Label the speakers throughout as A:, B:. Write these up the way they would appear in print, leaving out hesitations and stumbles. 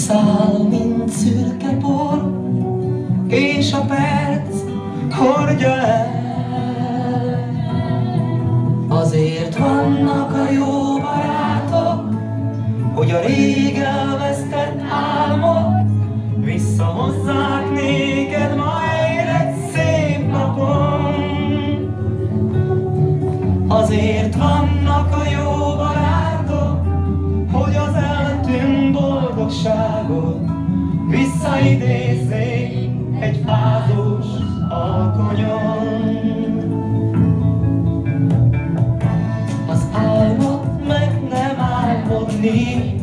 A: száll, mint szürke por, és a perc hordja el. Azért vannak a jó barátok, hogy a rég elvesztett álmot visszahozzák néked majd egy szép napon. Azért vannak a jó barátok, hogy az eltűnt boldogságot visszaidézzék egy fázós alkonyon. Az álmot meg nem álmodni,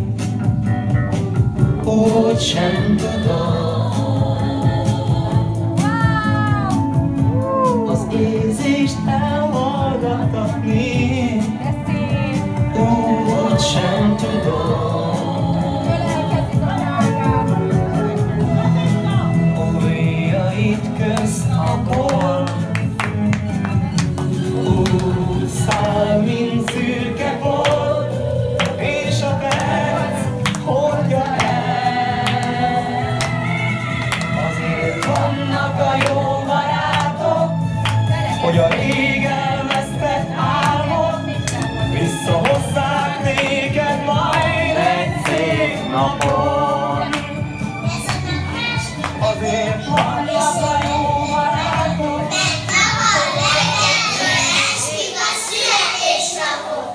A: úgy sem tudom. Az érzést elhallgattatni, úgy sem tudom. Ujjait közt a por, úgy száll, mint szürke por, és a perc hordja el. Azért vannak a jó barátok, hogy a rég elvesztett álmot visszahozzák néked majd egy szép napon. Azért vannak a jó barátok,
B: esik a születésnapot.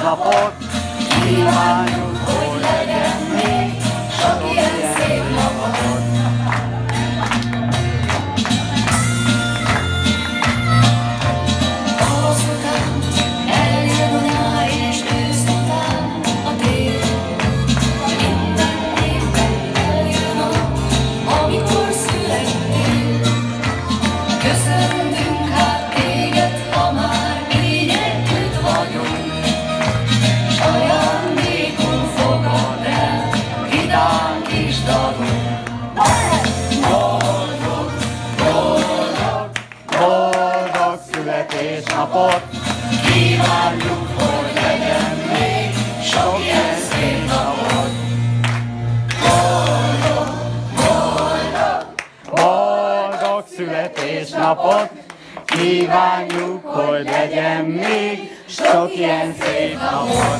C: Napot kívánjuk, hogy legyen még sok ilyen szép napot.
D: Tavasz után eljön a nyár és ősz után a tél. Minden évben eljön a nap, amikor születtél. Köszöntünk hát téged, ha már így együtt vagyunk. Ajándékul fogad el vidám kis dalunk.
C: Boldog, boldog, boldog születésnapot kívánjuk, hogy legyen még sok ilyen szép napot. Boldog, boldog, boldog születésnapot kívánjuk, hogy legyen még sok ilyen szép napot.